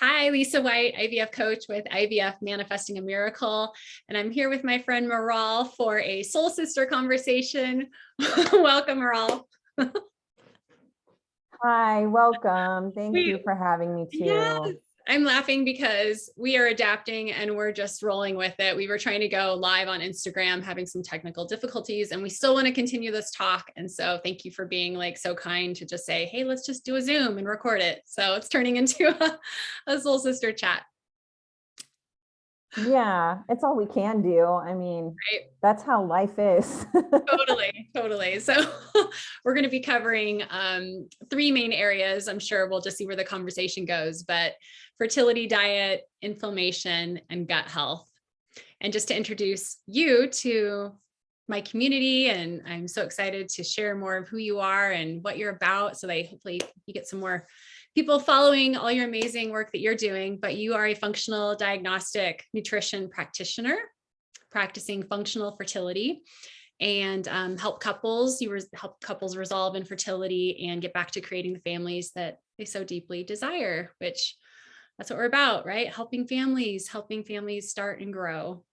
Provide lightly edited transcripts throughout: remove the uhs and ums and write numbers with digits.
Hi, Lisa White, IVF coach with IVF Manifesting a Miracle. And I'm here with my friend Maral for a soul sister conversation. Welcome, Maral. Hi, welcome. Thank you for having me Yes, too. I'm laughing because we are adapting and we're just rolling with it. We were trying to go live on Instagram, having some technical difficulties, and we still want to continue this talk. And so thank you for being so kind to just say, hey, let's just do a Zoom and record it. So it's turning into a soul sister chat. Yeah, it's all we can do. I mean, Right? that's how life is. Totally. So we're going to be covering three main areas. I'm sure we'll just see where the conversation goes, but fertility, diet, inflammation, and gut health. And just to introduce you to my community, and I'm so excited to share more of who you are and what you're about, so that hopefully you get some more people following all your amazing work that you're doing. But you are a functional diagnostic nutrition practitioner practicing functional fertility and help couples. Help couples resolve infertility and get back to creating the families that they so deeply desire, which that's what we're about, right? Helping families start and grow.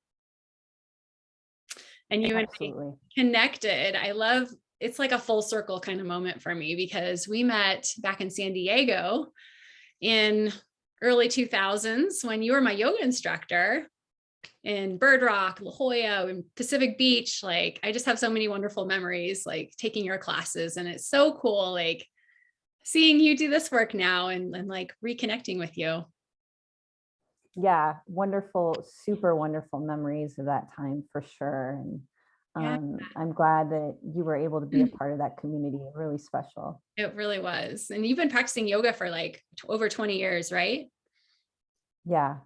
And you Absolutely. and I connected. I love, it's like a full circle kind of moment for me, because we met back in San Diego in early 2000s when you were my yoga instructor in Bird Rock, La Jolla, and Pacific Beach. I just have so many wonderful memories, taking your classes, and it's so cool, seeing you do this work now and reconnecting with you. Yeah, wonderful, super wonderful memories of that time for sure. And Yeah, I'm glad that you were able to be a part of that community. Really special. it really was. And you've been practicing yoga for over 20 years, right? Yeah.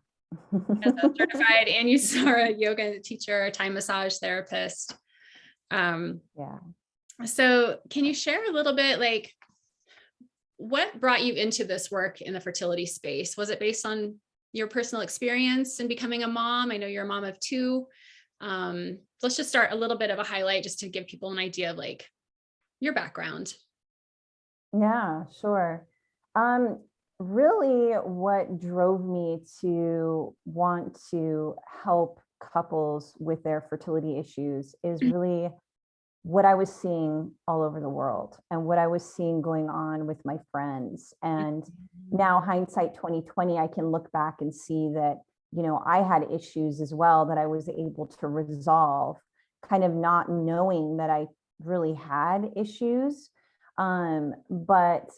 As a certified and you are a yoga teacher, a Thai massage therapist. Yeah. So can you share a little bit, what brought you into this work in the fertility space? Was it based on your personal experience in becoming a mom? I know you're a mom of two. Let's just start a little bit of a highlight just to give people an idea of your background. Yeah, sure. Really what drove me to want to help couples with their fertility issues is really what I was seeing all over the world and what I was seeing going on with my friends. And now hindsight 2020, I can look back and see that, I had issues as well that I was able to resolve, kind of not knowing that I really had issues. But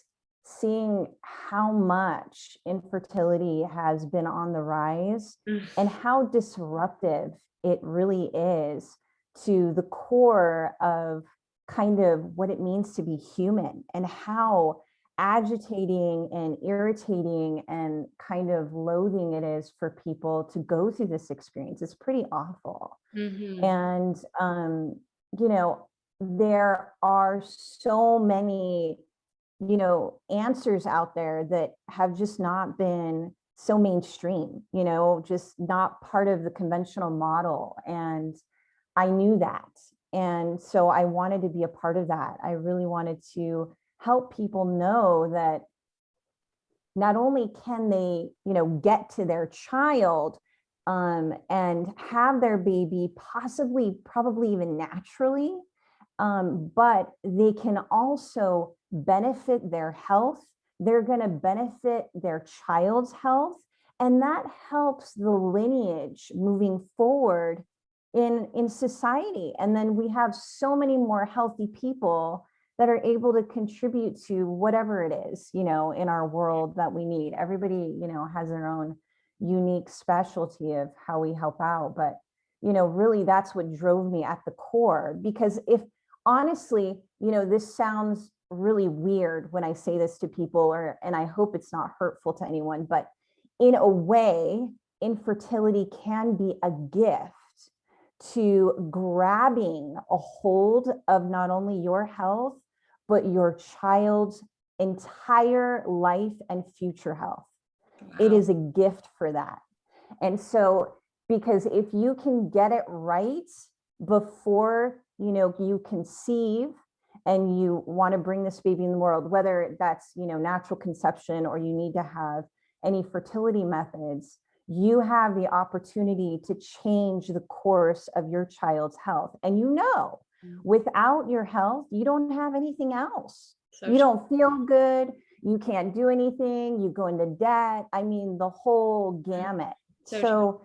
seeing how much infertility has been on the rise and how disruptive it really is to the core of kind of what it means to be human, and how agitating and irritating and kind of loathing it is for people to go through this experience. It's pretty awful. Mm-hmm. And, you know, there are so many, answers out there that have just not been so mainstream, just not part of the conventional model. And I knew that. And so I wanted to be a part of that. I really wanted to help people know that not only can they, get to their child and have their baby possibly, probably even naturally, but they can also benefit their health. They're going to benefit their child's health. And that helps the lineage moving forward in society. And then we have so many more healthy people that are able to contribute to whatever it is, in our world that we need. Everybody, has their own unique specialty of how we help out. But, really that's what drove me at the core. Because if honestly, this sounds really weird when I say this to people, and I hope it's not hurtful to anyone, but in a way, infertility can be a gift to grabbing a hold of not only your health, but your child's entire life and future health. Wow. It is a gift for that. And so, because if you can get it right before, you conceive and you want to bring this baby in the world, whether that's, natural conception or you need to have any fertility methods, you have the opportunity to change the course of your child's health. And without your health, you don't have anything else. You don't feel good. You can't do anything. You go into debt. I mean, the whole gamut. So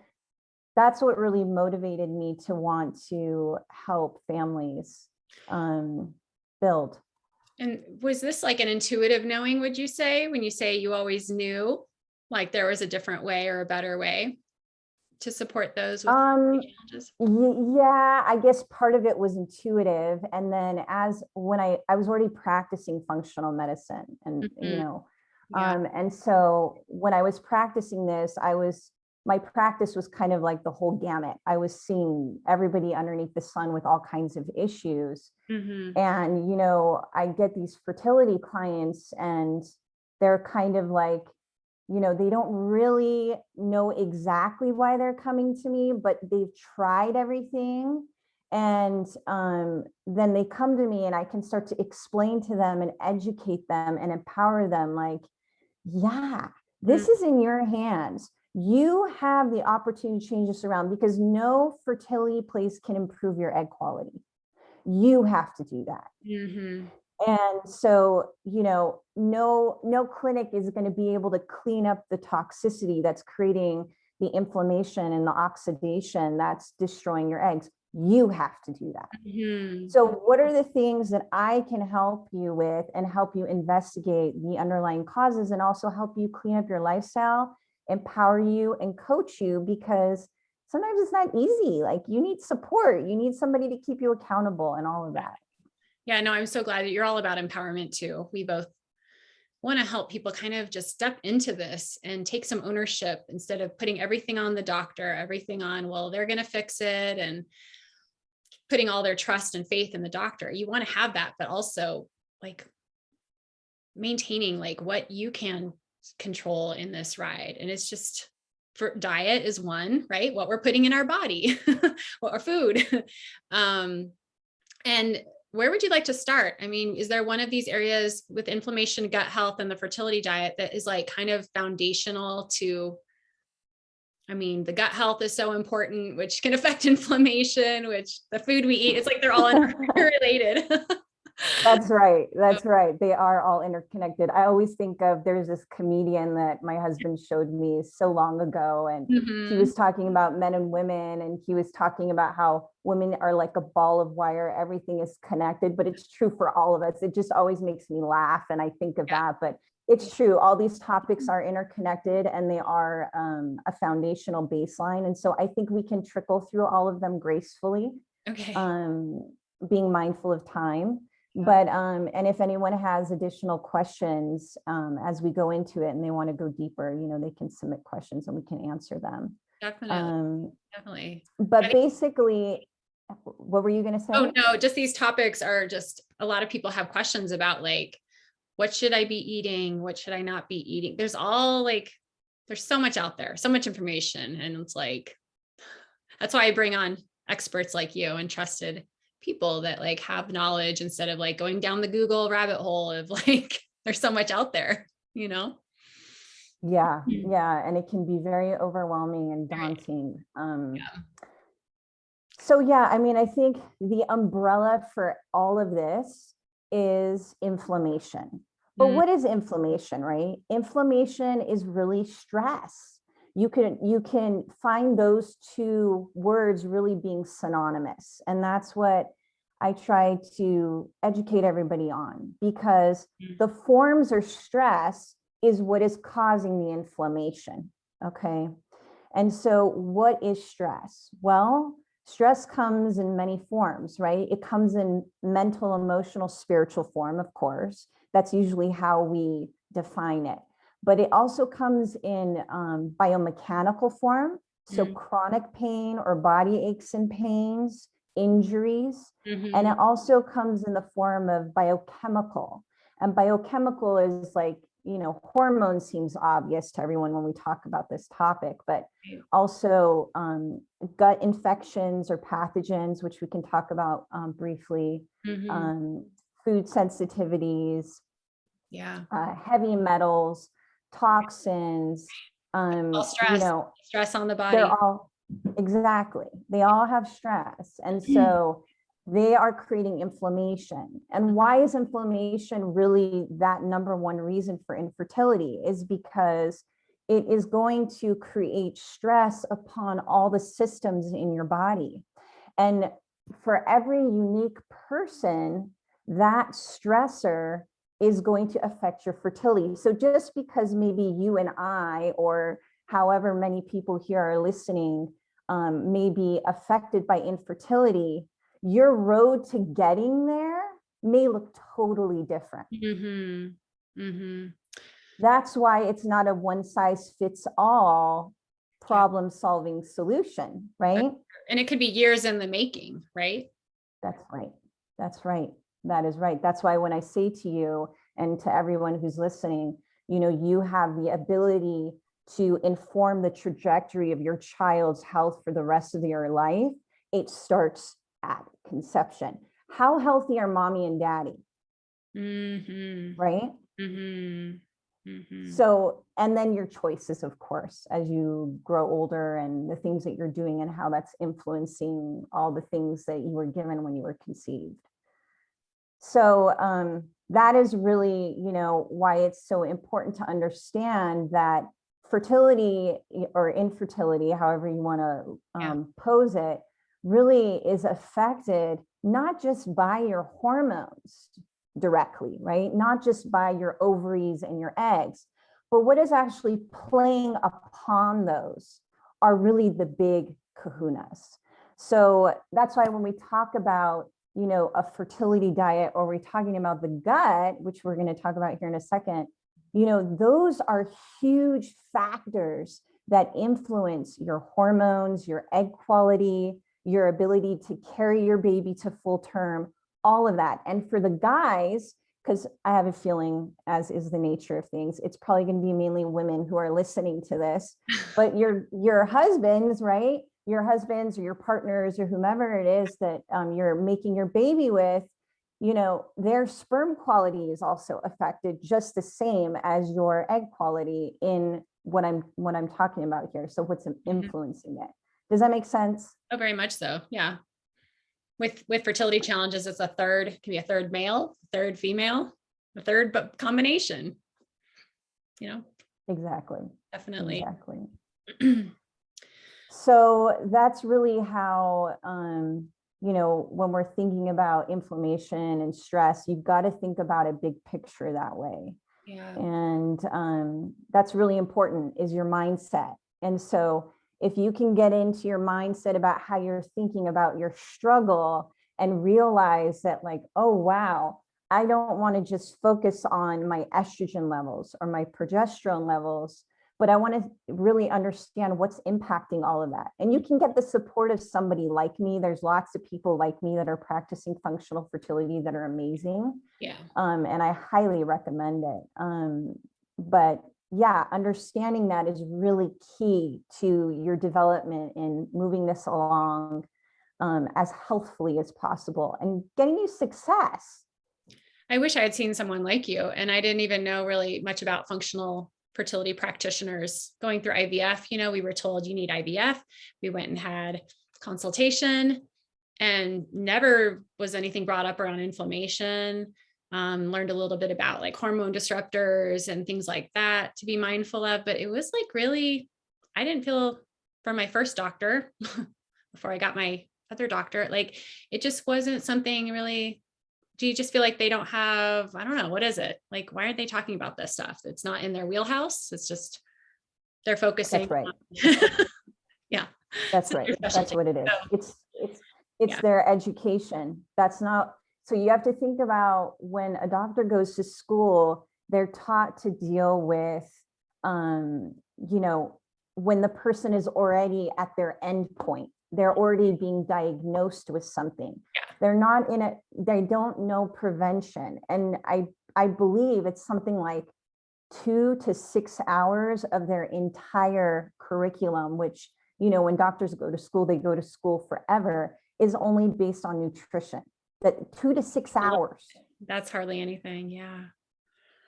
that's what really motivated me to want to help families build. And was this like an intuitive knowing, would you say, when you say you always knew like there was a different way or a better way to support those with challenges? Yeah, I guess part of it was intuitive. And then when I was already practicing functional medicine and, and so when I was practicing this, my practice was kind of like the whole gamut. I was seeing everybody underneath the sun with all kinds of issues. And, I get these fertility clients and they're kind of like, they don't really know exactly why they're coming to me, but they've tried everything. And then they come to me and I can start to explain to them and educate them and empower them like, yeah, this is in your hands. You have the opportunity to change this around because no fertility place can improve your egg quality. You have to do that. And so, no clinic is going to be able to clean up the toxicity that's creating the inflammation and the oxidation that's destroying your eggs. You have to do that. So what are the things that I can help you with and help you investigate the underlying causes and also help you clean up your lifestyle, empower you and coach you, because sometimes it's not easy. Like you need support, you need somebody to keep you accountable and all of that. Yeah, no, I'm so glad that you're all about empowerment too. We both want to help people kind of just step into this and take some ownership instead of putting everything on the doctor, everything on, well, they're going to fix it, and putting all their trust and faith in the doctor. You want to have that, but also like maintaining like what you can control in this ride. And it's just, for diet is one, right? What we're putting in our body, what our food. And where would you like to start? I mean, is there one of these areas with inflammation, gut health, and the fertility diet that is like kind of foundational to, I mean, the gut health is so important, which can affect inflammation, which the food we eat, it's like they're all interrelated. That's right. That's right. They are all interconnected. I always think of, there's this comedian that my husband showed me so long ago, and he was talking about men and women, and he was talking about how women are like a ball of wire. Everything is connected, but it's true for all of us. It just always makes me laugh. And I think of that, but it's true. All these topics are interconnected and they are a foundational baseline. And so I think we can trickle through all of them gracefully, being mindful of time. But, and if anyone has additional questions as we go into it and they want to go deeper, they can submit questions and we can answer them. Definitely. But basically, what were you going to say? Oh, no, just these topics are just, a lot of people have questions about like, what should I be eating? What should I not be eating? There's so much out there, so much information. And it's like, that's why I bring on experts like you and trusted people that like have knowledge instead of like going down the Google rabbit hole of like, there's so much out there, Yeah. And it can be very overwhelming and daunting. So I mean, I think the umbrella for all of this is inflammation. But what is inflammation, right? Inflammation is really stress. You can find those two words really being synonymous. And that's what I try to educate everybody on, because the forms or stress is what is causing the inflammation. Okay. And so what is stress? Well, stress comes in many forms, right? It comes in mental, emotional, spiritual form, of course. That's usually how we define it. But it also comes in biomechanical form. So chronic pain or body aches and pains, injuries. And it also comes in the form of biochemical. And biochemical is like, hormone seems obvious to everyone when we talk about this topic, but also gut infections or pathogens, which we can talk about briefly, food sensitivities, heavy metals. toxins, All you stress, know, stress on the they're body. all, exactly, they all have stress. And so they are creating inflammation. And why is inflammation really that number one reason for infertility? Is because it is going to create stress upon all the systems in your body. And for every unique person, that stressor is going to affect your fertility. So just because maybe you and I, or however many people here are listening, may be affected by infertility, your road to getting there may look totally different. That's why it's not a one size fits all problem solving solution, right? And it could be years in the making, right? That's right. That's right. That is right. That's why when I say to you and to everyone who's listening, you know, you have the ability to inform the trajectory of your child's health for the rest of your life. It starts at conception. How healthy are mommy and daddy? Right? So, and then your choices, of course, as you grow older, and the things that you're doing and how that's influencing all the things that you were given when you were conceived. So that is really, you know, why it's so important to understand that fertility or infertility, however you want to pose it, really is affected not just by your hormones directly, right? Not just by your ovaries and your eggs, but what is actually playing upon those are really the big kahunas. So that's why when we talk about, you know, a fertility diet, or we're talking about the gut, which we're going to talk about here in a second, you know, those are huge factors that influence your hormones, your egg quality, your ability to carry your baby to full term, all of that. And for the guys, because I have a feeling, as is the nature of things, it's probably going to be mainly women who are listening to this, but your husbands, right? Your husbands or your partners or whomever it is that you're making your baby with, you know, their sperm quality is also affected just the same as your egg quality in what I'm talking about here. So what's influencing it? Does that make sense? Oh, very much so. Yeah. With fertility challenges, it's it can be a third male, third female, a third, but combination, you know? Exactly. Definitely. Exactly. So that's really how, you know, when we're thinking about inflammation and stress, you've got to think about a big picture that way. Yeah. And that's really important, is your mindset. And so if you can get into your mindset about how you're thinking about your struggle and realize that, like, oh, wow, I don't want to just focus on my estrogen levels or my progesterone levels, but I want to really understand what's impacting all of that. And you can get the support of somebody like me. There's lots of people like me that are practicing functional fertility that are amazing. Yeah. And I highly recommend it. But yeah, understanding that is really key to your development in moving this along as healthfully as possible and getting you success. I wish I had seen someone like you, and I didn't even know really much about functional fertility practitioners going through IVF. You know, we were told you need IVF. We went and had consultation, and never was anything brought up around inflammation. Learned a little bit about like hormone disruptors and things like that to be mindful of, but it was like really, I didn't feel, from my first doctor before I got my other doctor, like it just wasn't something really. Do you just feel like they don't have, I don't know, what is it? Like, why aren't they talking about this stuff? It's not in their wheelhouse. It's just, they're focusing. That's right. On, yeah. That's right. That's what it is. So, it's their education. That's not, so you have to think about when a doctor goes to school, they're taught to deal with, you know, when the person is already at their end point, they're already being diagnosed with something. They're not in it. They don't know prevention. And I believe it's something like 2 to 6 hours of their entire curriculum, which, you know, when doctors go to school, they go to school forever, is only based on nutrition. That 2 to 6 hours. That's hardly anything. Yeah.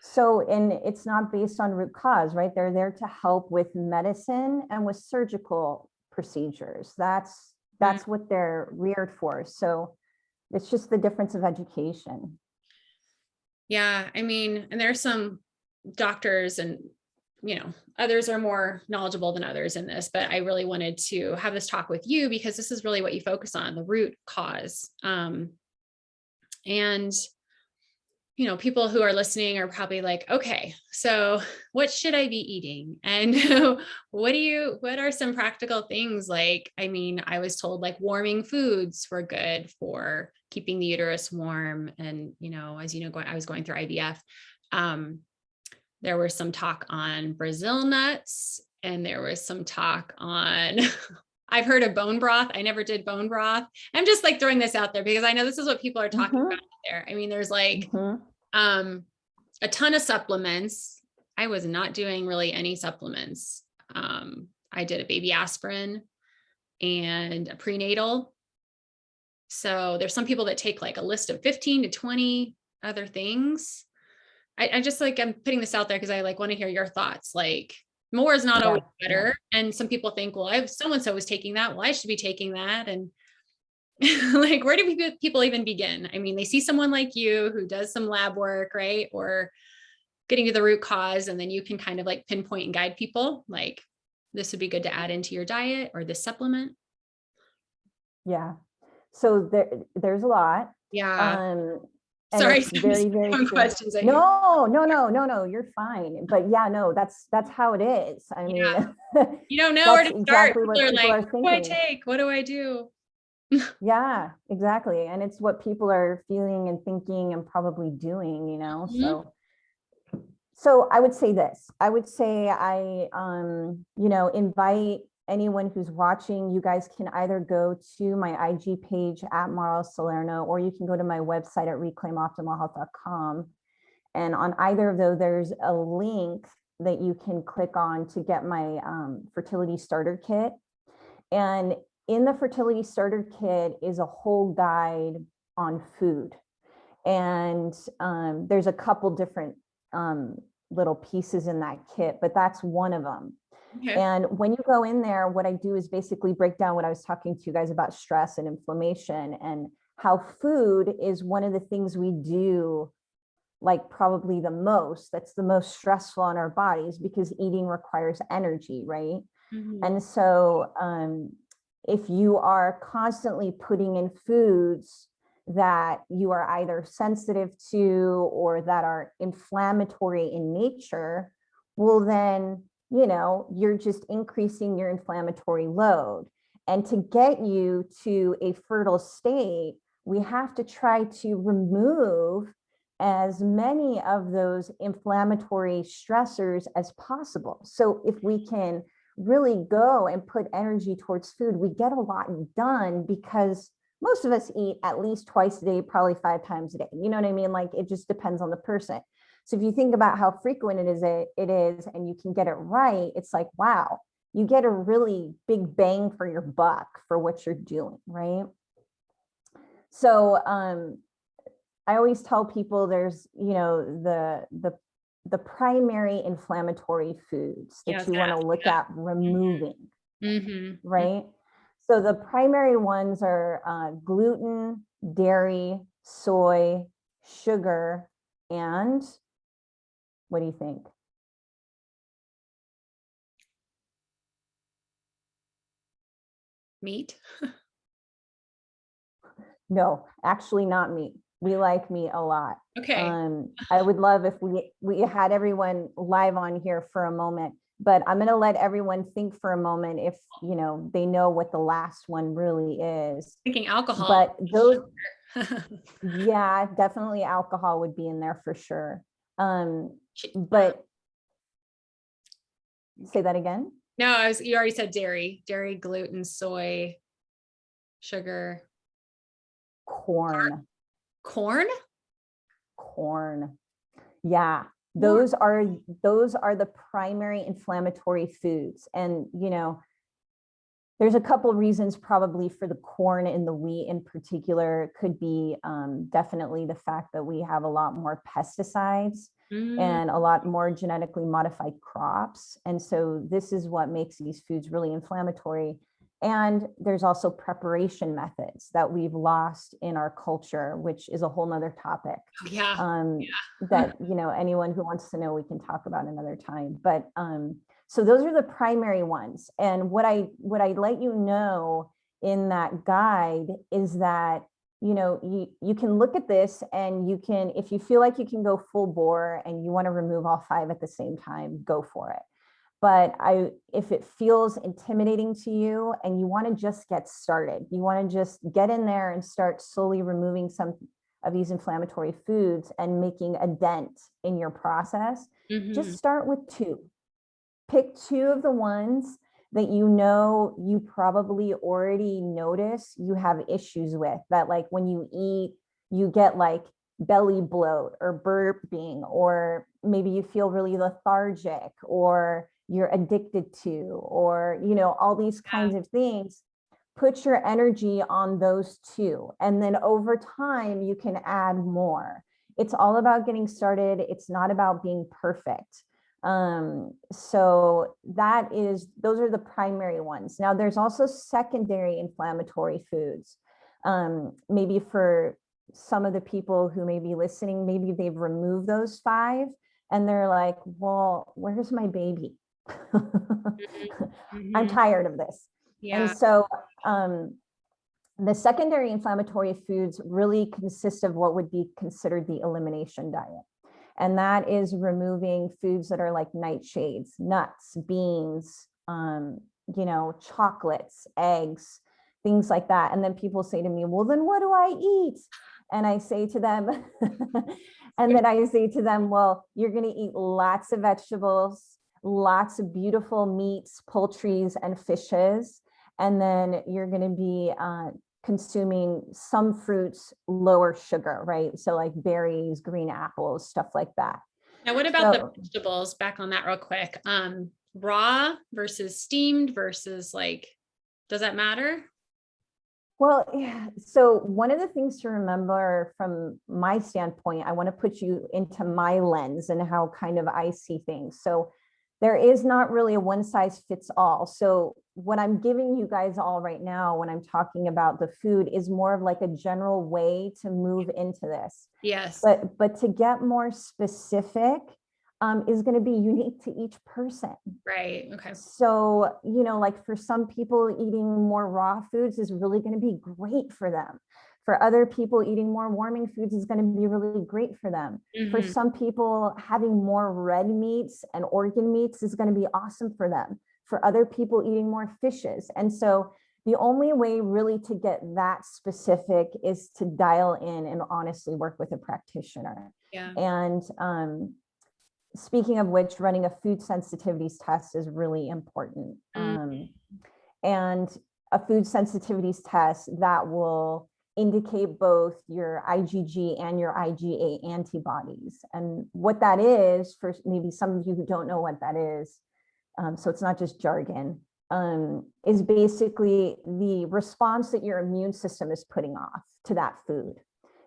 So, and it's not based on root cause, right? They're there to help with medicine and with surgical procedures. That's what they're reared for. So it's just the difference of education. Yeah, I mean, and there's some doctors and, others are more knowledgeable than others in this, but I really wanted to have this talk with you because this is really what you focus on, the root cause. And people who are listening are probably like, okay, so what should I be eating? And what are some practical things? Like, I mean, I was told like warming foods were good for keeping the uterus warm. And, as I was going through IVF. There was some talk on Brazil nuts, and there was some talk on, I've heard of bone broth. I never did bone broth. I'm just like throwing this out there because I know this is what people are talking about there. I mean, there's like a ton of supplements. I was not doing really any supplements. I did a baby aspirin and a prenatal. So there's some people that take like a list of 15 to 20 other things. I just like, I'm putting this out there because I like want to hear your thoughts. Like more is not always better. And some people think, well, so-and-so was taking that. Well, I should be taking that. And like, where do people even begin? I mean, they see someone like you who does some lab work, right? Or getting to the root cause. And then you can kind of like pinpoint and guide people. Like this would be good to add into your diet or this supplement. Yeah. So there's a lot. Yeah. And sorry, it's very, very true. questions. No, you're fine. But yeah, no, that's how it is. I mean, you don't know where to start. Exactly what people are thinking. What do I take? What do I do? Yeah, exactly. And it's what people are feeling and thinking and probably doing, So I would say this. I would say I invite anyone who's watching. You guys can either go to my IG page at Maral Salerno, or you can go to my website at reclaimoptimalhealth.com. And on either of those, there's a link that you can click on to get my fertility starter kit. And in the fertility starter kit is a whole guide on food. And there's a couple different little pieces in that kit, but that's one of them. Okay. And when you go in there, what I do is basically break down what I was talking to you guys about stress and inflammation, and how food is one of the things we do like probably the most, that's the most stressful on our bodies, because eating requires energy, right? Mm-hmm. And so if you are constantly putting in foods that you are either sensitive to or that are inflammatory in nature, well then, you're just increasing your inflammatory load. And to get you to a fertile state, we have to try to remove as many of those inflammatory stressors as possible. So if we can really go and put energy towards food, we get a lot done, because most of us eat at least twice a day, probably 5 times a day. You know what I mean? Like it just depends on the person. So if you think about how frequent it is, and you can get it right, it's like, wow, you get a really big bang for your buck for what you're doing, right? So I always tell people there's, the primary inflammatory foods that you want to look at removing, right? So the primary ones are gluten, dairy, soy, sugar, and what do you think? Meat? No, actually not meat. We like meat a lot. Okay. I would love if we had everyone live on here for a moment, but I'm going to let everyone think for a moment if, they know what the last one really is. Thinking alcohol. But those, yeah, definitely alcohol would be in there for sure. But say that again. No, you already said dairy, gluten, soy, sugar, corn. Yeah, those are the primary inflammatory foods. And there's a couple reasons probably for the corn and the wheat in particular. It could be definitely the fact that we have a lot more pesticides. Mm. and a lot more genetically modified crops. And so this is what makes these foods really inflammatory. And there's also preparation methods that we've lost in our culture, which is a whole nother topic. Oh, yeah. That, anyone who wants to know, we can talk about another time. But so those are the primary ones. And what I let you know in that guide is that, you can look at this and you can, if you feel like you can go full bore and you want to remove all 5 at the same time, go for it. But if it feels intimidating to you and you want to just get started, you want to just get in there and start slowly removing some of these inflammatory foods and making a dent in your process, just start with 2. Pick 2 of the ones that you probably already notice you have issues with, that like when you eat, you get like belly bloat or burping, or maybe you feel really lethargic, or you're addicted to, or, all these kinds of things. Put your energy on those 2. And then over time, you can add more. It's all about getting started. It's not about being perfect. So those are the primary ones. Now there's also secondary inflammatory foods. Maybe for some of the people who may be listening, maybe they've removed those 5 and they're like, well, where's my baby? I'm tired of this. Yeah. And so the secondary inflammatory foods really consist of what would be considered the elimination diet. And that is removing foods that are like nightshades, nuts, beans, chocolates, eggs, things like that. And then people say to me, well, then what do I eat? And I say to them, well, you're going to eat lots of vegetables, lots of beautiful meats, poultries, and fishes. And then you're going to be consuming some fruits, lower sugar, right? So like berries, green apples, stuff like that. Now, what about the vegetables? Back on that real quick. Raw versus steamed versus does that matter? Well, yeah. So one of the things to remember from my standpoint, I want to put you into my lens and how kind of I see things. So there is not really a one size fits all. So what I'm giving you guys all right now when I'm talking about the food is more of like a general way to move into this. Yes. But to get more specific is going to be unique to each person. Right. Okay. So, like for some people, eating more raw foods is really going to be great for them. For other people, eating more warming foods is going to be really great for them. For some people, having more red meats and organ meats is going to be awesome for them. For other people, eating more fishes. And so the only way really to get that specific is to dial in and honestly work with a practitioner. Yeah. And speaking of which, running a food sensitivities test is really important. And a food sensitivities test that will indicate both your IgG and your IgA antibodies. And what that is, for maybe some of you who don't know what that is, so it's not just jargon, is basically the response that your immune system is putting off to that food.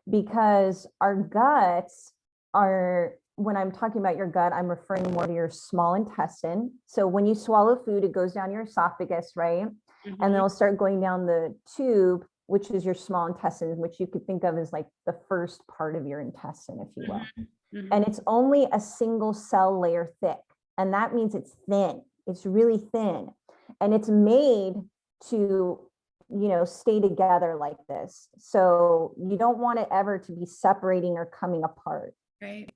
Because our guts are, when I'm talking about your gut, I'm referring more to your small intestine. So when you swallow food, it goes down your esophagus, right? And then it'll start going down the tube, which is your small intestine, which you could think of as like the first part of your intestine, if you will. And it's only a single cell layer thick. And that means it's thin. It's really thin. And it's made to, stay together like this. So you don't want it ever to be separating or coming apart. Right.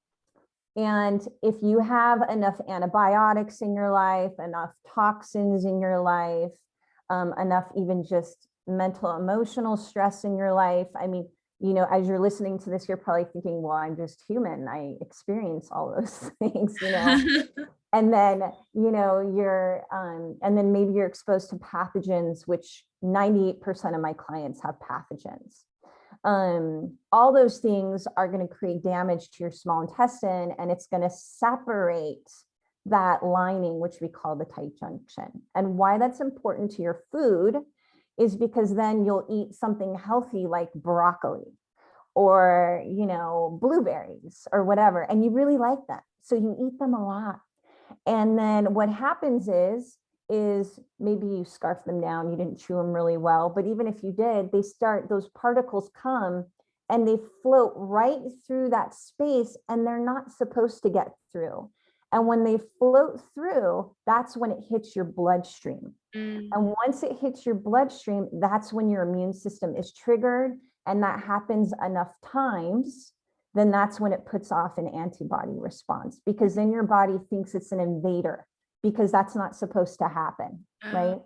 And if you have enough antibiotics in your life, enough toxins in your life, enough even just mental, emotional stress in your life. I mean, as you're listening to this, you're probably thinking, well, I'm just human. I experience all those things, and then, and then maybe you're exposed to pathogens, which 98% of my clients have pathogens. All those things are going to create damage to your small intestine, and it's going to separate that lining, which we call the tight junction. And why that's important to your food is because then you'll eat something healthy like broccoli or, blueberries or whatever, and you really like them. So you eat them a lot. And then what happens is maybe you scarf them down, you didn't chew them really well, but even if you did, those particles come and they float right through that space, and they're not supposed to get through. And when they float through, that's when it hits your bloodstream. And once it hits your bloodstream, that's when your immune system is triggered. And that happens enough times, then that's when it puts off an antibody response, because then your body thinks it's an invader, because that's not supposed to happen, right?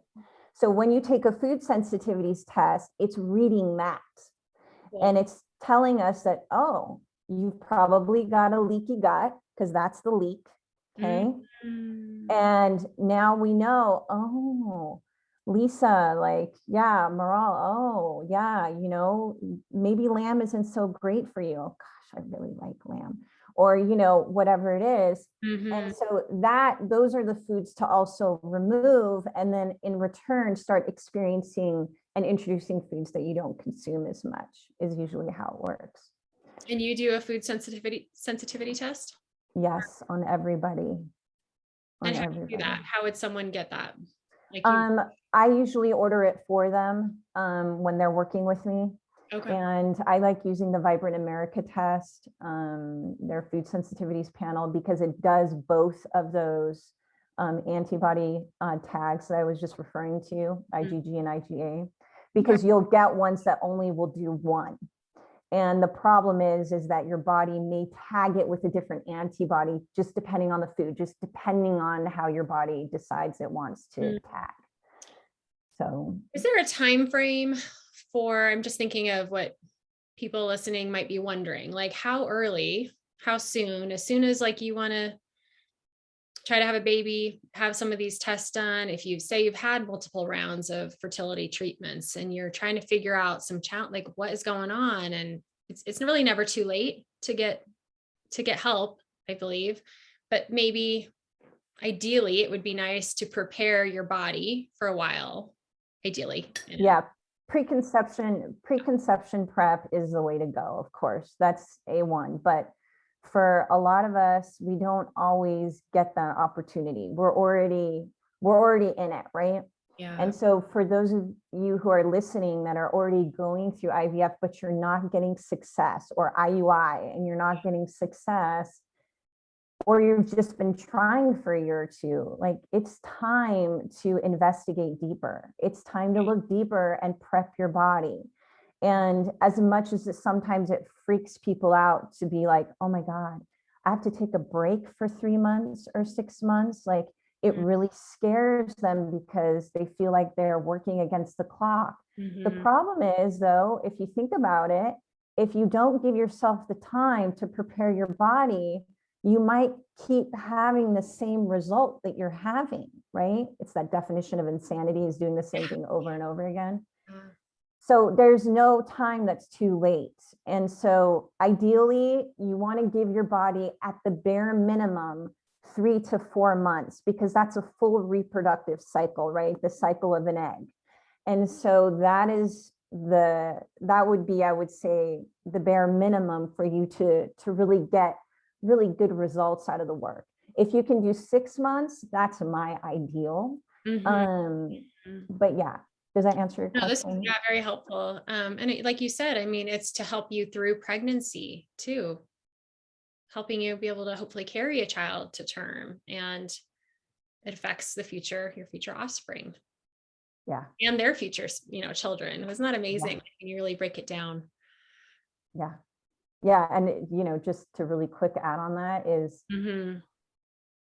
So when you take a food sensitivities test, it's reading that. And it's telling us that, oh, you've probably got a leaky gut, because that's the leak. Okay. And now we know, oh, Lisa, like, yeah, Maral, oh, yeah, maybe lamb isn't so great for you. Oh, gosh, I really like lamb, or, whatever it is. And so those are the foods to also remove. And then in return, start experiencing and introducing foods that you don't consume as much, is usually how it works. And you do a food sensitivity test? Yes, on everybody. And how do you do that? How would someone get that? Like I usually order it for them when they're working with me. Okay. And I like using the Vibrant America test, their food sensitivities panel, because it does both of those antibody tags that I was just referring to, IgG and IgA, because you'll get ones that only will do one. And the problem is that your body may tag it with a different antibody, just depending on the food, just depending on how your body decides it wants to tag. So is there a time frame for, I'm just thinking of what people listening might be wondering, like how early, how soon, as soon as like you want to try to have a baby, have some of these tests done. If you say you've had multiple rounds of fertility treatments and you're trying to figure out some challenge, like what is going on, and it's really never too late to get help, I believe, but maybe ideally it would be nice to prepare your body for a while, ideally. Yeah. Preconception prep is the way to go. Of course, that's A1, but for a lot of us, we don't always get that opportunity. We're already in it, right? Yeah. And so for those of you who are listening that are already going through IVF, but you're not getting success, or IUI and you're not getting success, or you've just been trying for a year or two, like it's time to investigate deeper. It's time to look deeper and prep your body. And as much as sometimes it freaks people out to be like, oh my God, I have to take a break for 3 months or 6 months. Like it really scares them because they feel like they're working against the clock. The problem is though, if you think about it, if you don't give yourself the time to prepare your body, you might keep having the same result that you're having, right? It's that definition of insanity, is doing the same thing over and over again. So there's no time that's too late. And so ideally, you want to give your body at the bare minimum 3 to 4 months, because that's a full reproductive cycle, right? The cycle of an egg. And so that would be, I would say, the bare minimum for you to really get really good results out of the work. If you can do 6 months, that's my ideal. But yeah, does that answer your question? No, this is very helpful. And like you said, I mean, it's to help you through pregnancy too, helping you be able to hopefully carry a child to term, and it affects your future offspring. Yeah. And their future, children. Isn't that amazing? Yeah. When you really break it down. Yeah. Yeah. And, just to really quick add on that is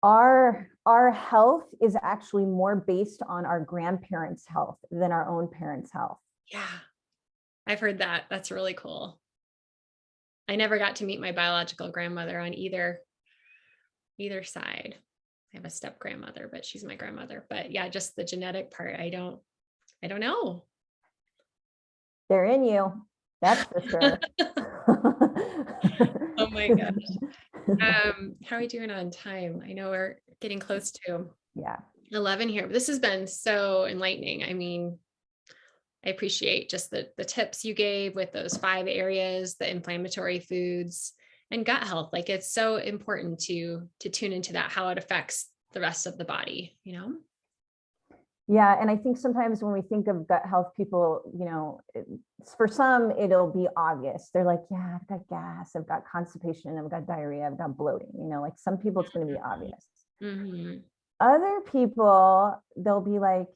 our health is actually more based on our grandparents' health than our own parents' health. Yeah. I've heard that. That's really cool. I never got to meet my biological grandmother on either side. I have a step grandmother, but she's my grandmother. But yeah, just the genetic part, I don't know. They're in you. That's for sure. Oh my gosh. How are we doing on time? I know we're getting close to 11 here, but this has been so enlightening. I mean, I appreciate just the tips you gave with those 5 areas, the inflammatory foods and gut health. Like it's so important to tune into that, how it affects the rest of the body, you know? Yeah, and I think sometimes when we think of gut health, people, for some, it'll be obvious. They're like, yeah, I've got gas, I've got constipation, I've got diarrhea, I've got bloating, like some people it's going to be obvious. Mm-hmm. Other people, they'll be like,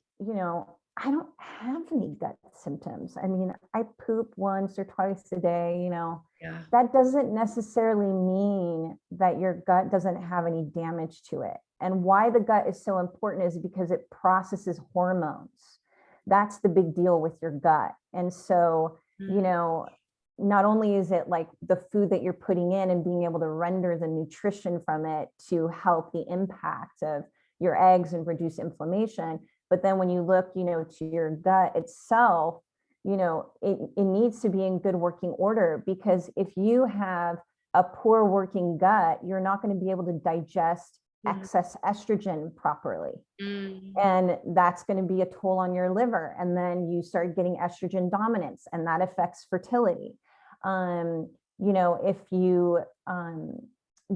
I don't have any gut symptoms. I mean, I poop once or twice a day, Yeah. that doesn't necessarily mean that your gut doesn't have any damage to it. And why the gut is so important is because it processes hormones. That's the big deal with your gut. And so, not only is it like the food that you're putting in and being able to render the nutrition from it to help the impact of your eggs and reduce inflammation, but then when you look, to your gut itself, it needs to be in good working order, because if you have a poor working gut, you're not going to be able to digest excess estrogen properly. And that's going to be a toll on your liver. And then you start getting estrogen dominance, and that affects fertility. If you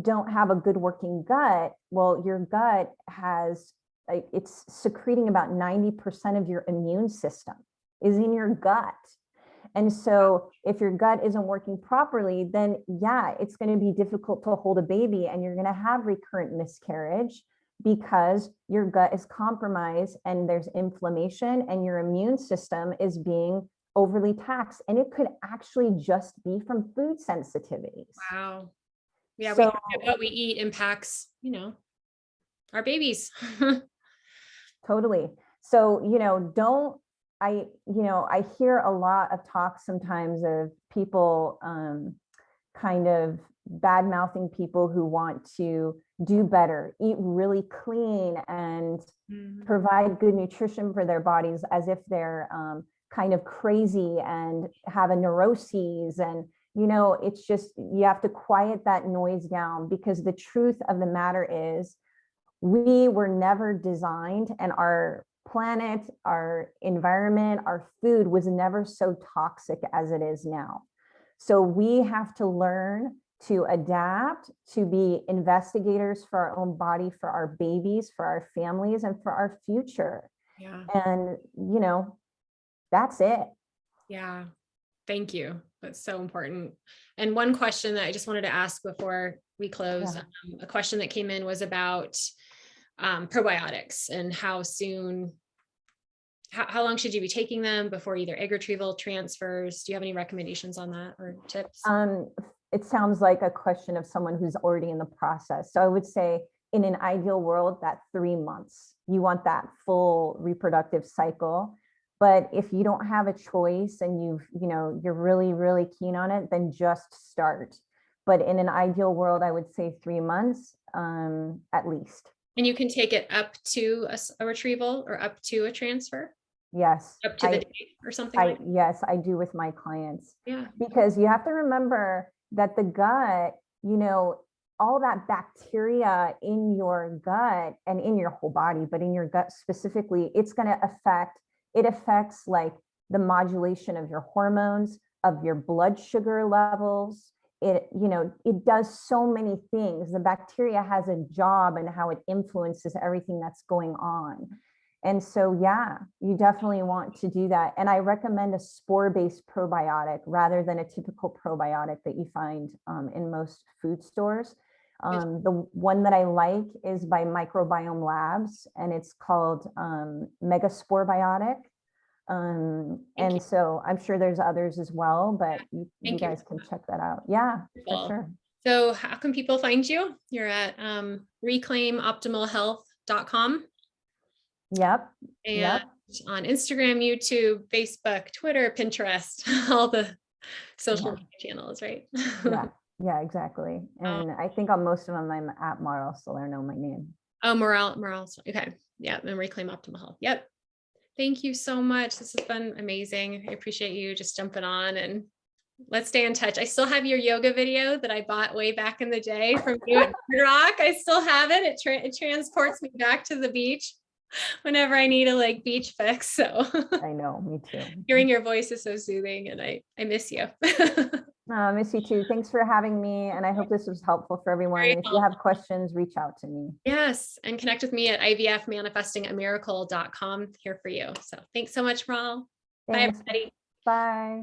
don't have a good working gut, well, your gut it's secreting about 90% of your immune system is in your gut. And so if your gut isn't working properly, then yeah, it's going to be difficult to hold a baby, and you're going to have recurrent miscarriage because your gut is compromised and there's inflammation and your immune system is being overly taxed. And it could actually just be from food sensitivities. Wow. Yeah. So what we eat impacts, our babies. totally. So, I hear a lot of talk sometimes of people kind of bad mouthing people who want to do better, eat really clean, and provide good nutrition for their bodies, as if they're kind of crazy and have a neuroses. And, it's just, you have to quiet that noise down, because the truth of the matter is we were never designed, and our planet, our environment, our food was never so toxic as it is now. So we have to learn to adapt, to be investigators for our own body, for our babies, for our families, and for our future. Yeah. And, that's it. Yeah. Thank you. That's so important. And one question that I just wanted to ask before we close, a question that came in was about probiotics, and how long should you be taking them before either egg retrieval, transfers? Do you have any recommendations on that or tips? It sounds like a question of someone who's already in the process. So I would say, in an ideal world, that 3 months, you want that full reproductive cycle. But if you don't have a choice and you're really, really keen on it, then just start. But in an ideal world, I would say 3 months, at least. And you can take it up to a retrieval or up to a transfer? Yes. Up to the date or something? Yes, I do with my clients. Yeah. Because you have to remember that the gut, all that bacteria in your gut and in your whole body, but in your gut specifically, it affects like the modulation of your hormones, of your blood sugar levels. It does so many things. The bacteria has a job and how it influences everything that's going on. And so, yeah, you definitely want to do that. And I recommend a spore-based probiotic rather than a typical probiotic that you find in most food stores. The one that I like is by Microbiome Labs, and it's called Megaspore Biotic. And so I'm sure there's others as well, but you guys can check that out. Yeah, for sure. So how can people find you? You're at reclaimoptimalhealth.com. Yep. And on Instagram, YouTube, Facebook, Twitter, Pinterest, all the social media channels, right? Yeah, exactly. And I think on most of them, I'm at Maral, Salerno, my name. Oh, Maral. Okay. Yeah. And Reclaim Optimal Health. Yep. Thank you so much. This has been amazing. I appreciate you just jumping on, and let's stay in touch. I still have your yoga video that I bought way back in the day from you at Rock. I still have it. It transports me back to the beach. whenever I need a like beach fix. So I know, me too. hearing your voice is so soothing, and I miss you. I miss you too. Thanks for having me. And I hope this was helpful for everyone. Very And if you have questions, reach out to me. Yes. And connect with me at ivfmanifestingamiracle.com here for you. So thanks so much, Maral. Bye, Thanks. everybody. Bye.